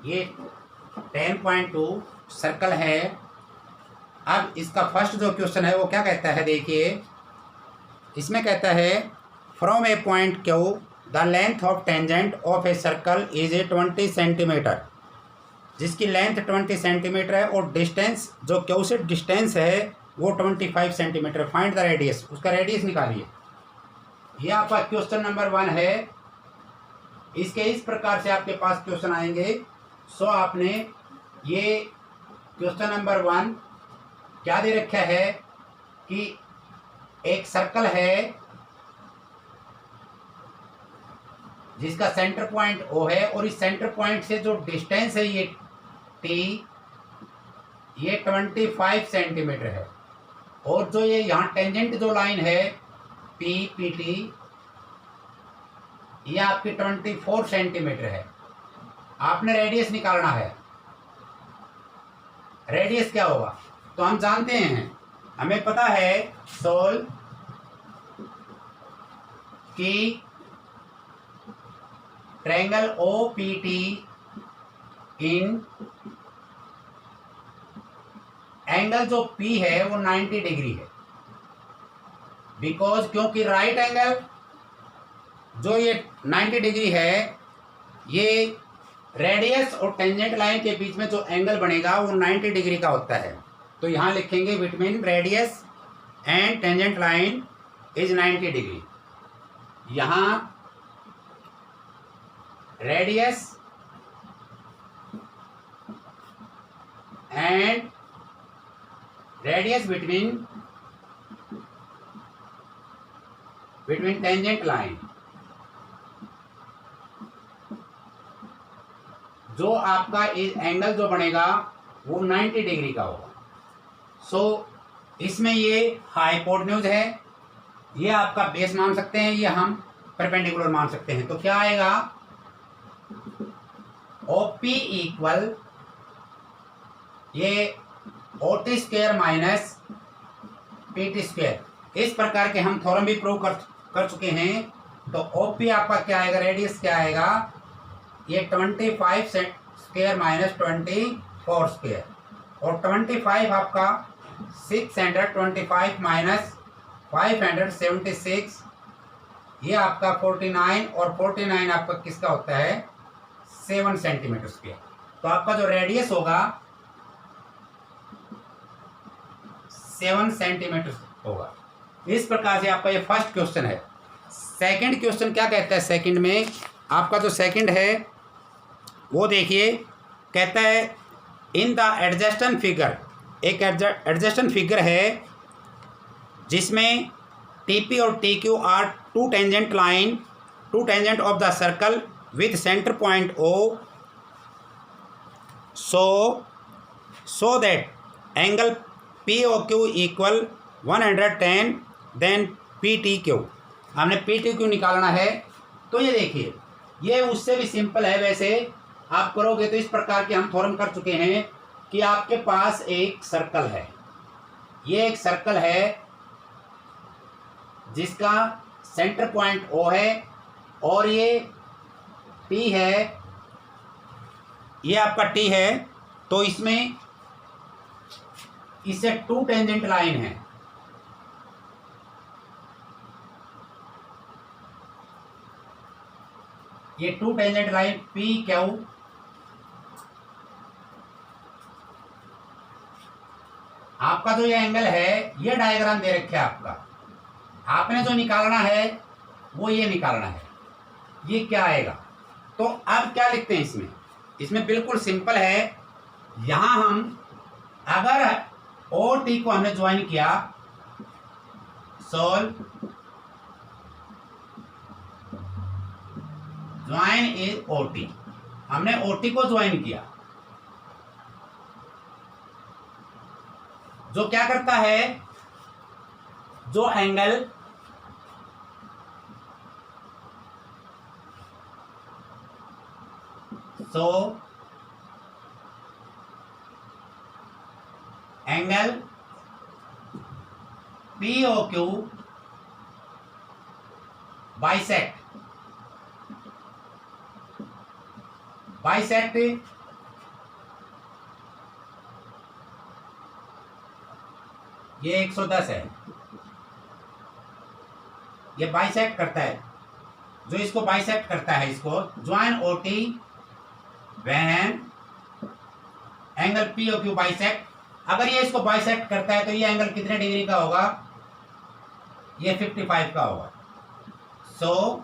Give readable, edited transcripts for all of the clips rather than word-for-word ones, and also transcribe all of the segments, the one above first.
ये 10.2 सर्कल है। अब इसका फर्स्ट जो क्वेश्चन है वो क्या कहता है, देखिए इसमें कहता है from A point Q the length of tangent of a circle is a 20 centimetre, जिसकी लेंथ 20 सेंटीमीटर है और डिस्टेंस जो क्यू से डिस्टेंस है वो 25 सेंटीमीटर। फाइंड द रेडियस, उसका रेडियस निकालिए। ये आपका क्वेश्चन नंबर 1 है। इसके इस प्रकार से आपके पास क्वेश्चन आएंगे। सो आपने ये क्वेश्चन नंबर 1 क्या दे रखा है कि एक सर्कल है जिसका सेंटर पॉइंट O है और इस सेंटर पॉइंट से जो डिस्टेंस है ये T, ये 25 सेंटीमीटर है। और जो ये यहाँ टेंजेंट जो लाइन है PT, ये आपकी 24 सेंटीमीटर है। आपने रेडियस निकालना है। रेडियस क्या होगा तो हम जानते हैं, हमें पता है सोल्व कि ट्रायंगल OPT इन एंगल जो P है वो 90 डिग्री है। बिकॉज क्योंकि राइट एंगल जो ये 90 डिग्री है, ये रेडियस और टेंजेंट लाइन के बीच में जो एंगल बनेगा वो 90 डिग्री का होता है। तो यहाँ लिखेंगे between radius and tangent line is 90 degree. यहाँ radius and radius between tangent line, जो आपका एंगल जो बनेगा वो 90 डिग्री का होगा। सो इसमें ये हाइपोटेन्यूज है, ये आपका बेस मान सकते हैं, ये हम परपेंडिकुलर मान सकते हैं। तो क्या आएगा, OP इक्वल ये OT square minus PT square. इस प्रकार के हम थ्योरम भी प्रूव कर चुके हैं। तो OP आपका क्या आएगा, रेडियस क्या आएगा, ये 25 स्क्वायर माइनस 24 स्क्वायर, और 25 आपका 625 माइनस 576, ये आपका 49, और 49 आपका किसका होता है 7 सेंटीमीटर स्क्वायर। तो आपका जो रेडियस होगा 7 सेंटीमीटर होगा। इस प्रकार से आपका ये फर्स्ट क्वेश्चन है। सेकंड क्वेश्चन क्या कहता है, सेकंड में आपका जो सेकंड है वो देखिए, कहता है इन द एडजस्टेंट फिगर, एक एडजस्टेंट फिगर है जिसमें TP और TQ are two tangent of the circle with centre point O, so that angle POQ equal 110 then PTQ। हमने PTQ निकालना है। तो ये देखिए, ये उससे भी सिंपल है। वैसे आप करोगे तो इस प्रकार के हम थ्योरम कर चुके हैं कि आपके पास एक सर्कल है, ये एक सर्कल है जिसका सेंटर पॉइंट O है और ये T है, ये आपका T है। तो इसमें इससे 2 टेंजेंट लाइन है, ये 2 टेंजेंट लाइन PQ, आपका जो ये एंगल है, ये डायग्राम दे रखा है आपका। आपने जो निकालना है वो ये निकालना है, ये क्या आएगा। तो अब क्या लिखते हैं इसमें बिल्कुल सिंपल है। यहां हम अगर OT को हमने ज्वाइन किया, सोल्व ज्वाइन इज OT, हमने OT को ज्वाइन किया, जो क्या करता है, जो एंगल एंगल POQ बाइसेक्ट ये 110 है, ये बाइसेक्ट करता है। जो इसको बाइसेक्ट करता है, इसको join OT when angle P O Q bisect. अगर ये इसको बाइसेक्ट करता है तो ये एंगल कितने डिग्री का होगा? ये 55 का होगा। So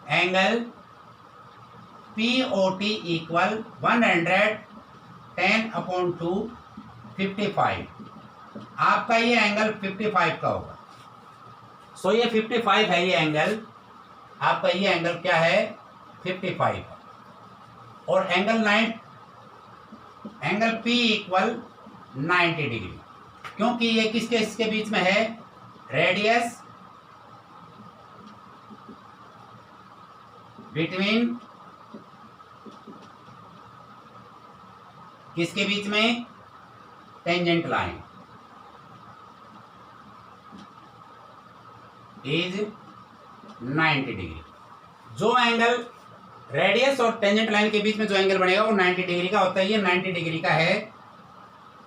angle P O T equal 110/2 55। आपका ये एंगल 55 का होगा। सो ये 55 है, ये एंगल आपका, ये एंगल क्या है? 55 है। और एंगल P इक्वल 90 डिग्री, क्योंकि ये किसके इसके बीच में है? रेडियस बिटवीन किसके बीच में? Tangent line is 90 degree. जो एंगल रेडियस और टेंजेंट लाइन के बीच में जो एंगल बनेगा वो 90 डिग्री का होता है। ये 90 डिग्री का है।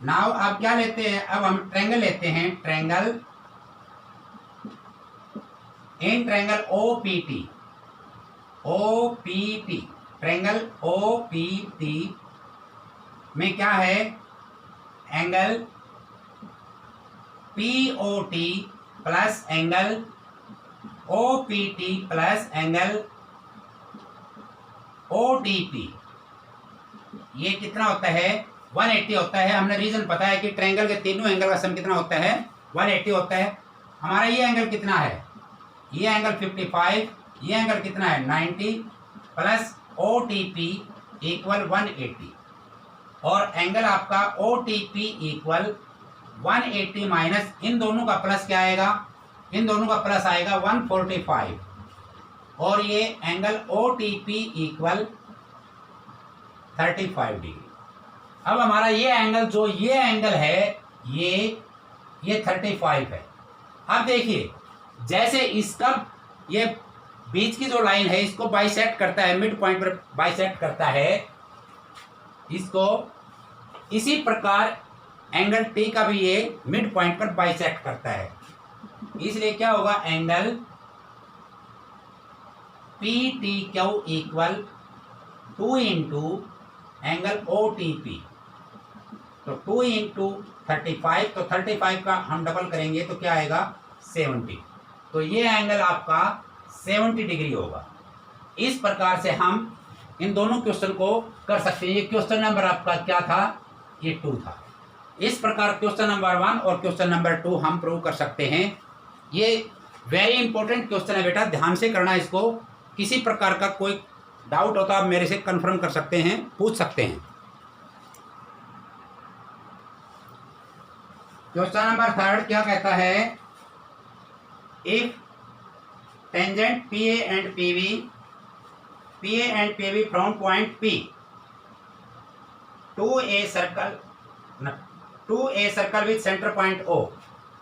नाउ आप क्या लेते हैं? अब हम ट्रायंगल लेते हैं। Triangle in triangle OPT, triangle OPT में क्या है? Angle POT plus angle OPT plus angle ODP, ये कितना होता है? 180 होता है। हमने रीजन पता है कि ट्रायंगल के तीनों एंगल का सम कितना होता है? 180 होता है। हमारा ये एंगल कितना है? ये एंगल 55, ये एंगल कितना है? 90 प्लस OTP इक्वल 180, और एंगल आपका OTP इक्वल 180 माइनस इन दोनों का प्लस क्या आएगा? इन दोनों का प्लस आएगा 145, और ये एंगल OTP इक्वल 35 डिग्री। अब हमारा ये एंगल, जो ये एंगल है, ये 35 है। अब देखिए, जैसे इसका ये बीच की जो लाइन है इसको बाइसेक्ट करता है, मिड पॉइंट पर बाइसेक्ट करता है इसको, इसी प्रकार एंगल T का भी ये मिड पॉइंट पर बाइसेक्ट करता है। इसलिए क्या होगा? Angle PTQ equal 2 into angle OTP, तो 2 इंटू 35, तो 35 का हम डबल करेंगे तो क्या आएगा? 70। तो ये एंगल आपका 70 डिग्री होगा। इस प्रकार से हम इन दोनों क्वेश्चन को कर सकते हैं। ये क्वेश्चन नंबर आपका क्या था? ये 2 था। इस प्रकार क्वेश्चन नंबर 1 और क्वेश्चन नंबर 2 हम प्रूव कर सकते हैं। ये वेरी इंपॉर्टेंट क्वेश्चन है बेटा, ध्यान से करना इसको। किसी प्रकार का कोई डाउट होता आप मेरे से कंफर्म कर सकते हैं, पूछ सकते हैं। क्वेश्चन नंबर 3 क्या कहता है? If tangent PA and PB from point P to a circle with centre point O।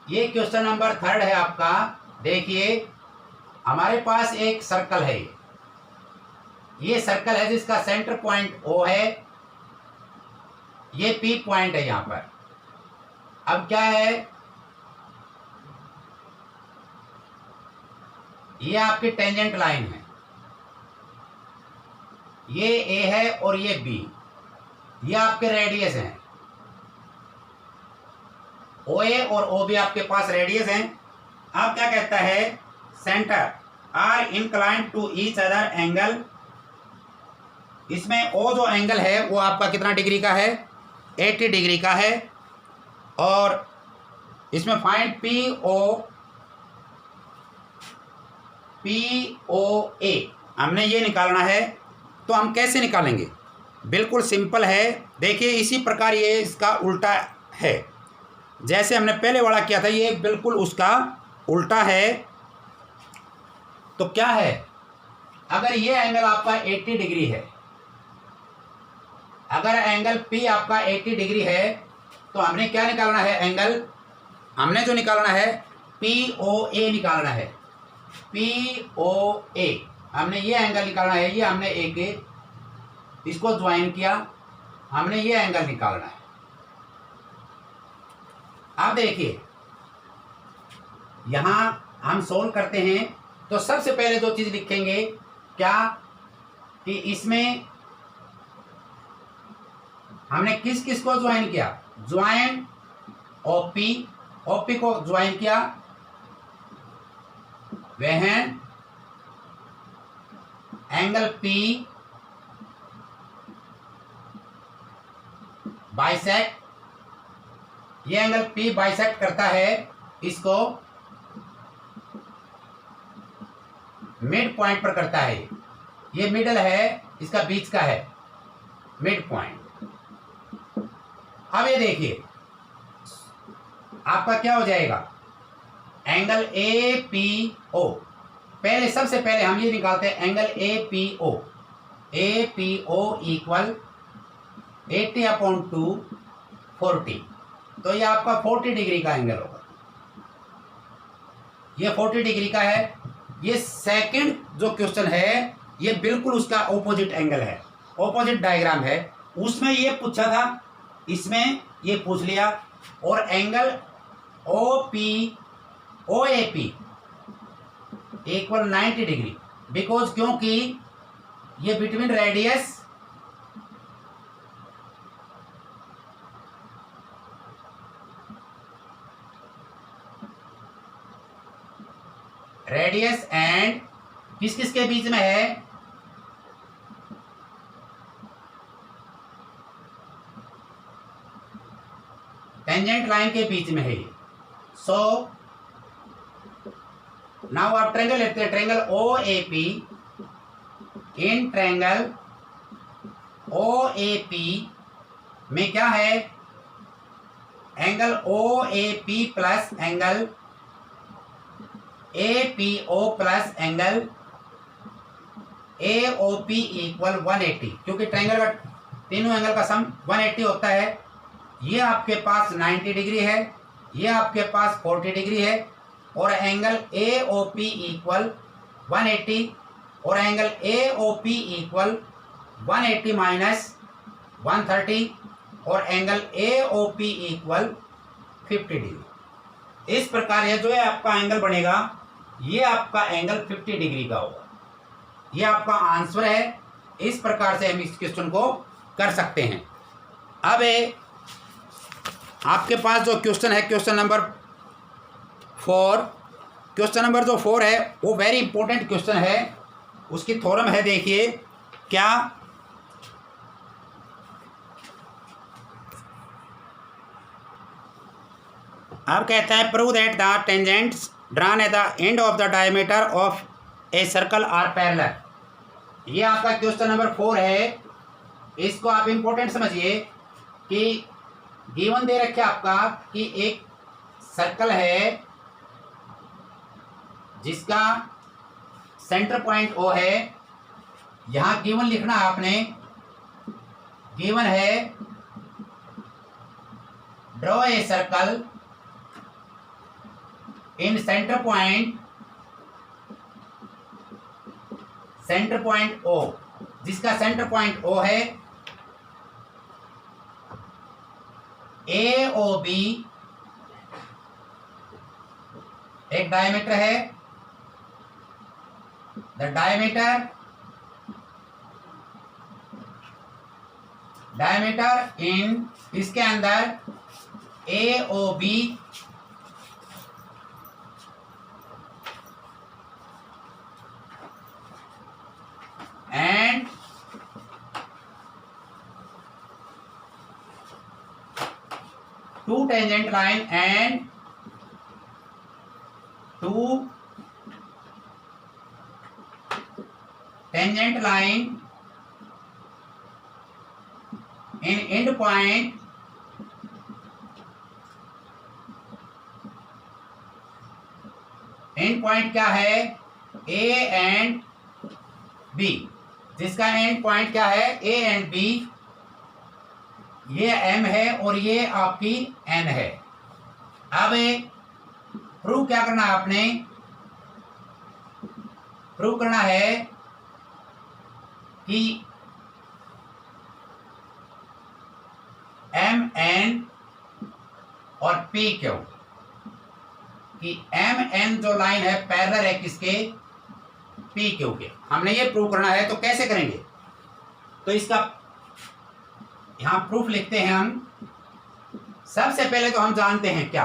ये क्वेश्चन नंबर 3 है आपका। देखिए, हमारे पास एक सर्कल है, ये सर्कल है जिसका सेंटर पॉइंट O है, ये P पॉइंट है यहां पर। अब क्या है? ये आपकी टेंजेंट लाइन है, ये A है और ये B, ये आपके रेडियस हैं। OA और OB आपके पास रेडियस हैं। अब क्या कहता है? Centre are inclined to each other angle. इसमें O जो एंगल है वो आपका कितना डिग्री का है? 80 डिग्री का है। और इसमें फाइंड POA हमने ये निकालना है। तो हम कैसे निकालेंगे? बिल्कुल सिंपल है। देखिए, इसी प्रकार ये इसका उल्टा है, जैसे हमने पहले वाला किया था, ये बिल्कुल उसका उल्टा है। तो क्या है? अगर ये एंगल आपका 80 डिग्री है, अगर एंगल P आपका 80 डिग्री है, तो हमने क्या निकालना है? एंगल हमने जो निकालना है POA निकालना है। POA हमने ये एंगल निकालना है। ये हमने एक इसको ज्वाइन किया, हमने ये एंगल निकालना है। अब देखिए यहां हम सोल्व करते हैं तो सबसे पहले दो चीज लिखेंगे क्या कि इसमें हमने किस किस को ज्वाइन किया, ज्वाइन ओपी, ओपी को ज्वाइन किया वेहन एंगल पी बाइसेक्ट, ये एंगल पी बाइसेक्ट करता है इसको मिड पॉइंट पर करता है, ये मिडल है इसका बीच का है मिड पॉइंट। अब ये देखिए आपका क्या हो जाएगा, एंगल ए पी ओ, पहले सबसे पहले हम ये निकालते हैं angle A P O, A P O equal 80/2 40, तो ये आपका 40 डिग्री का एंगल होगा, ये 40 डिग्री का है। ये सेकंड जो क्वेश्चन है ये बिल्कुल उसका ऑपोजिट एंगल है, ऑपोजिट डायग्राम है, उसमें ये पूछा था, इसमें ये पूछ लिया। और angle O P O A P equal 90 degree, because क्योंकि ये बिटवीन रेडियस एंड किस किस के बीच में है, टेंजेंट लाइन के बीच में है। सो नाउ आप ट्रायंगल लेते हैं, triangle O A P, in triangle O A P में क्या है, angle O A P plus angle A P O plus angle A O P equal 180, क्योंकि ट्रायंगल का तीनों एंगल का सम 180 होता है। ये आपके पास 90 डिग्री है, ये आपके पास 40 डिग्री है, और angle A O P equal 180 और angle A O P equal 180 minus 130 और angle A O P equal 50 degree. इस प्रकार ये जो है आपका एंगल बनेगा, ये आपका एंगल 50 डिग्री का होगा। ये आपका आंसर है। इस प्रकार से हम इस क्वेश्चन को कर सकते हैं। अब आपके पास जो क्वेश्चन है, क्वेश्चन नंबर 4, क्वेश्चन नंबर जो 4 है वो वेरी इंपॉर्टेंट क्वेश्चन है। उसकी थ्योरम है, देखिए क्या, अब कहता है prove that the tangents drawn at the end of the diameter of a circle are parallel. ये आपका क्वेश्चन नंबर 4 है। इसको आप इंपॉर्टेंट समझिए कि गिवन दे रखे आपका कि एक सर्कल है जिसका सेंटर पॉइंट ओ है। यहां गिवन लिखना आपने, गिवन है draw a circle in centre point O, जिसका सेंटर पॉइंट ओ है। ए ओ बी एक डायमीटर है, द डायमीटर इन, इसके अंदर A O B and two tangent line and two tangent line in end point क्या है, A and B, जिसका and point क्या है, A एंड B। ये M है और ये आपकी N है। अब प्रूव क्या करना है आपने, प्रूव करना है कि M N और पी क्यू कि एम एन जो लाइन है पैरेलल है किसके, पी क्यू के। हमने ये प्रूव करना है, तो कैसे करेंगे, तो इसका यहां प्रूफ लिखते हैं हम। सबसे पहले तो हम जानते हैं क्या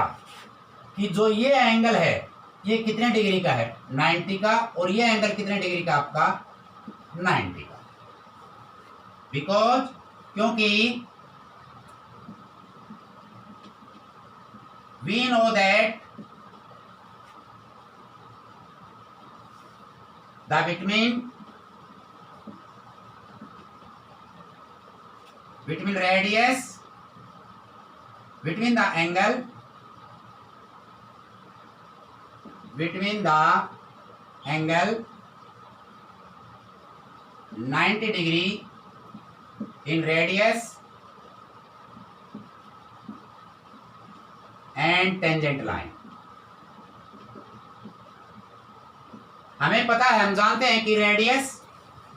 कि जो ये एंगल है ये कितने डिग्री का है, 90 का, और ये एंगल कितने डिग्री का आपका, 90 का। बिकॉज क्योंकि we know that the between radius between the angle 90 degree in radius and tangent line. हमें पता है, हम जानते हैं कि रेडियस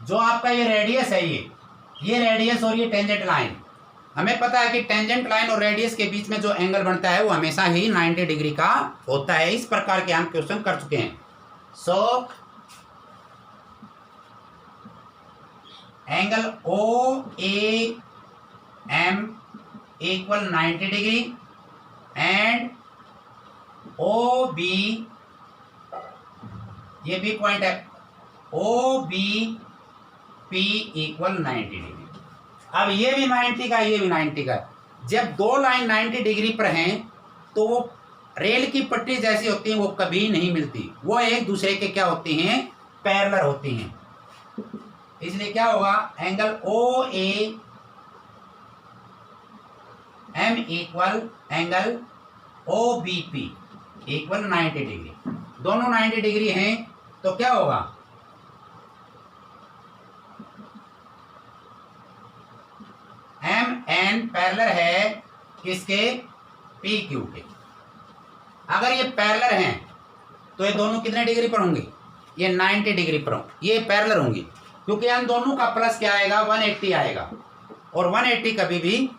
जो आपका ये रेडियस है, ये रेडियस और ये टेंजेंट लाइन, हमें पता है कि टेंजेंट लाइन और रेडियस के बीच में जो एंगल बनता है वो हमेशा ही 90 डिग्री का होता है। इस प्रकार के हम क्वेश्चन कर चुके हैं। So angle O A M equal 90 degree and O B, ये भी पॉइंट है, O B P equal 90 degree. अब ये भी 90 का, ये भी 90 का। जब दो लाइन 90 डिग्री पर हैं तो वो रेल की पट्टी जैसी होती हैं, वो कभी नहीं मिलती, वो एक दूसरे के क्या होती हैं, पैरेलल होती हैं। इसलिए क्या होगा, angle O A M equal angle O B P equal 90 degree. दोनों 90 डिग्री हैं तो क्या होगा, एम एन पैरेलल है किसके, पी क्यू के। अगर ये पैरेलल हैं तो ये दोनों कितने डिग्री पर होंगे, ये 90 डिग्री पर होंगे, ये पैरेलल होंगी, क्योंकि इन दोनों का प्लस क्या आएगा, 180 आएगा। और 180 कभी भी,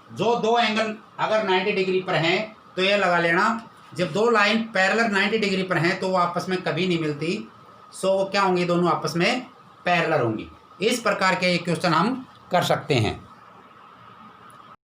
जो दो एंगल अगर 90 डिग्री पर हैं तो ये लगा लेना, जब दो लाइन पैरेलल 90 डिग्री पर हैं तो वो आपस में कभी नहीं मिलती। सो वो क्या होंगी, दोनों आपस में पैरेलल होंगी। इस प्रकार के ये क्वेश्चन हम कर सकते हैं।